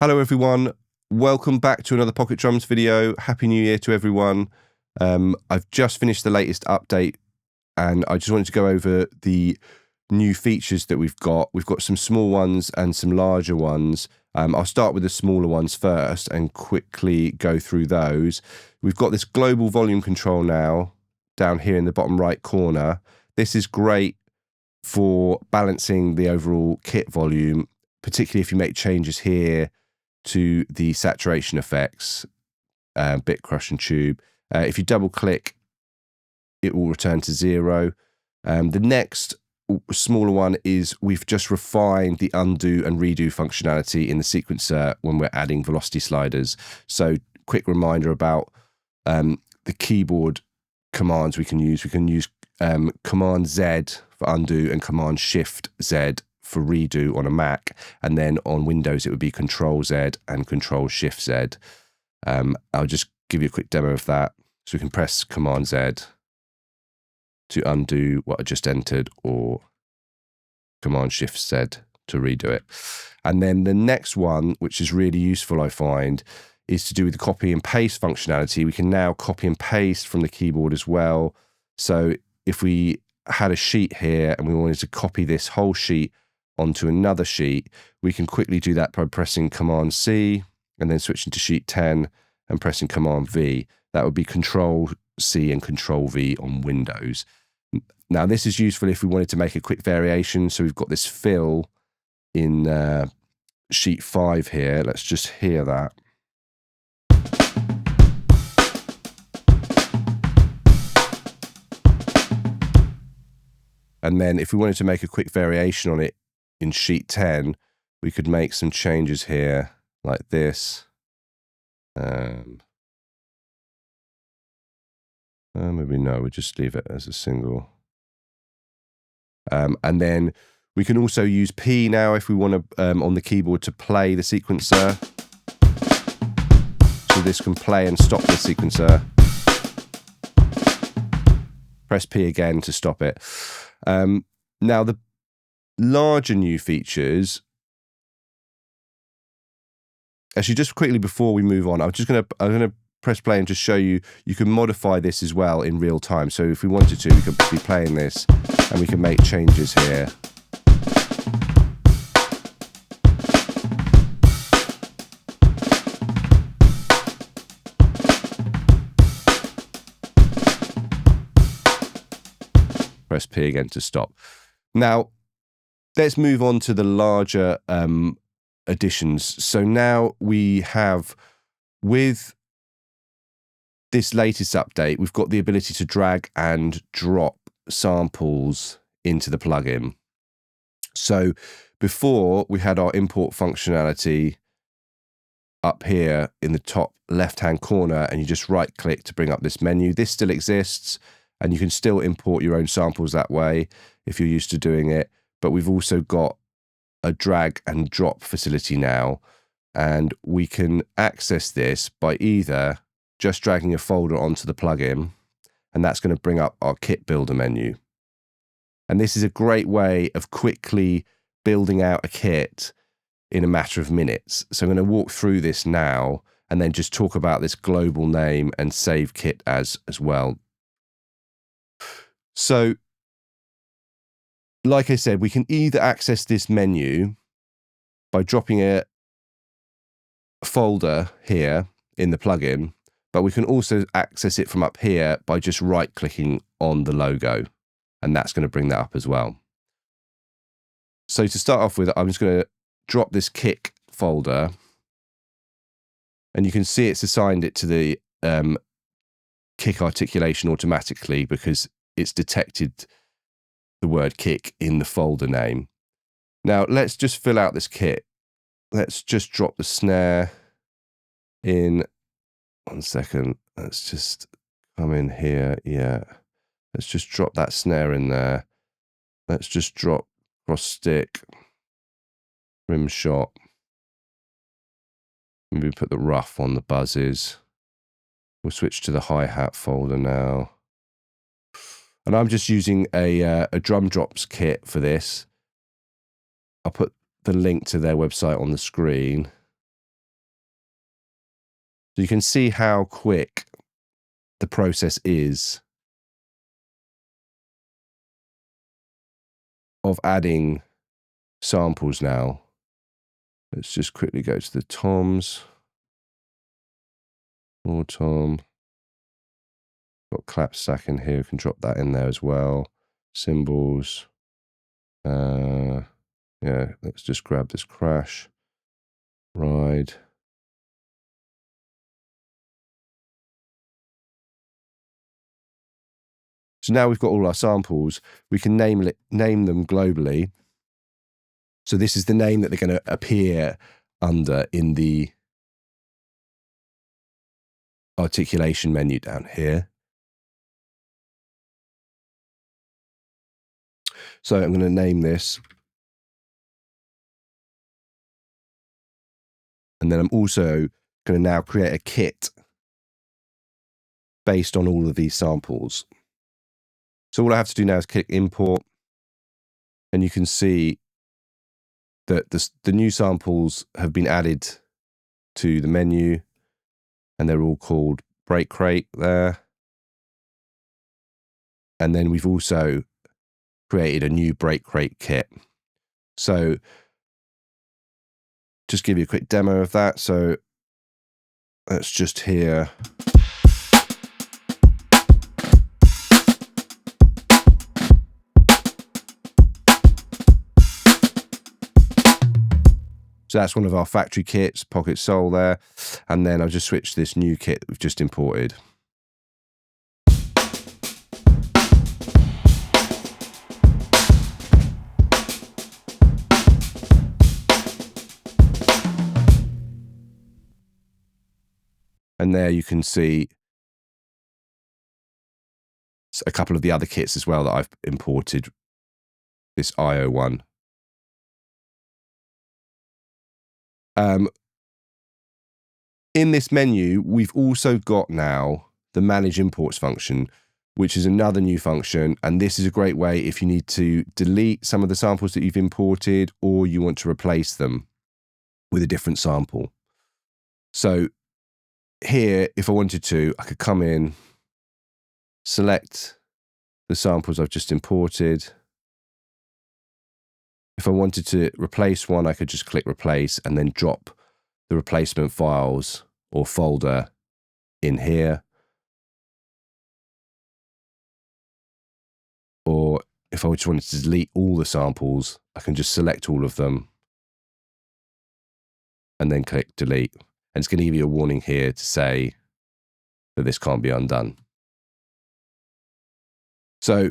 Hello everyone, welcome back to another Pocket Drums video. Happy New Year to everyone. I've just finished the latest update and I just wanted to go over the new features that we've got. We've got some small ones and some larger ones. I'll start with the smaller ones first and quickly go through those. We've got this global volume control now down here in the bottom right corner. This is great for balancing the overall kit volume, particularly if you make changes here to the saturation effects, bit crush and tube. If you double click, it will return to 0. The next smaller one is we've just refined the undo and redo functionality in the sequencer when we're adding velocity sliders. So quick reminder about the keyboard commands we can use. We can use Command Z for undo and Command Shift Z for redo on a Mac, and then on Windows it would be Control Z and Control Shift Z. I'll just give you a quick demo of that. So we can press Command Z to undo what I just entered, or Command Shift Z to redo it. And then the next one, which is really useful I find, is to do with the copy and paste functionality. We can now copy and paste from the keyboard as well. So if we had a sheet here and we wanted to copy this whole sheet onto another sheet, we can quickly do that by pressing Command C and then switching to sheet 10 and pressing Command V. That would be Control C and Control V on Windows. Now this is useful if we wanted to make a quick variation. So we've got this fill in sheet 5 here. Let's just hear that. And then if we wanted to make a quick variation on it in sheet 10, we could make some changes here like this. Maybe no, we'll just leave it as a single. And then we can also use P now if we want to, on the keyboard, to play the sequencer. So this can play and stop the sequencer. Press P again to stop it. Now the larger new features, actually just quickly before we move on, I'm gonna press play and just show you, you can modify this as well in real time. So if we wanted to, we could be playing this and we can make changes here. Press P again to stop. Now, let's move on to the larger additions. So now we have, with this latest update, we've got the ability to drag and drop samples into the plugin. So before, we had our import functionality up here in the top left-hand corner, and you just right-click to bring up this menu. This still exists, and you can still import your own samples that way if you're used to doing it. But we've also got a drag and drop facility now, and we can access this by either just dragging a folder onto the plugin, and that's going to bring up our kit builder menu. And this is a great way of quickly building out a kit in a matter of minutes. So I'm going to walk through this now and then just talk about this global name and save kit as well. So, like I said, we can either access this menu by dropping a folder here in the plugin, but we can also access it from up here by just right-clicking on the logo, and that's going to bring that up as well. So to start off with, I'm just going to drop this kick folder, and you can see it's assigned it to the kick articulation automatically because it's detected the word kick in the folder name. Now let's just fill out this kit. Let's just drop the snare in. 1 second. Let's just come in here. Yeah. Let's just drop that snare in there. Let's just drop cross stick, rim shot. Maybe put the rough on the buzzes. We'll switch to the hi-hat folder now. And I'm just using a drum drops kit for this. I'll put the link to their website on the screen. So you can see how quick the process is of adding samples now. Let's just quickly go to the toms. More tom. Got clap stack in here. We can drop that in there as well. Cymbals. Yeah, let's just grab this crash. Ride. So now we've got all our samples. We can name them globally. So this is the name that they're going to appear under in the articulation menu down here. So I'm going to name this. And then I'm also going to now create a kit based on all of these samples. So all I have to do now is click import, and you can see that the new samples have been added to the menu, and they're all called Break Crate there. And then we've also created a new Break Crate kit. So just give you a quick demo of that. So let's just hear. So that's one of our factory kits, Pocket Soul there. And then I'll just switch to this new kit that we've just imported. And there you can see a couple of the other kits as well that I've imported, this IO one. In this menu, we've also got now the Manage Imports function, which is another new function. And this is a great way if you need to delete some of the samples that you've imported, or you want to replace them with a different sample. So here, if I wanted to, I could come in, select the samples I've just imported. If I wanted to replace one, I could just click replace and then drop the replacement files or folder in here. Or if I just wanted to delete all the samples, I can just select all of them and then click delete. And it's going to give you a warning here to say that this can't be undone. So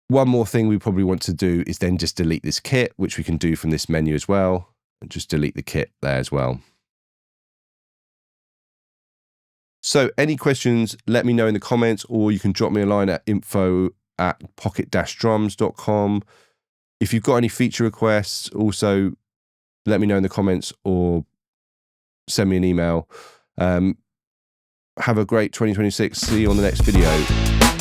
one more thing we probably want to do is then just delete this kit, which we can do from this menu as well. And just delete the kit there as well. So any questions, let me know in the comments, or you can drop me a line at info@pocket-drums.com. If you've got any feature requests, also let me know in the comments or send me an email. Have a great 2026. See you on the next video.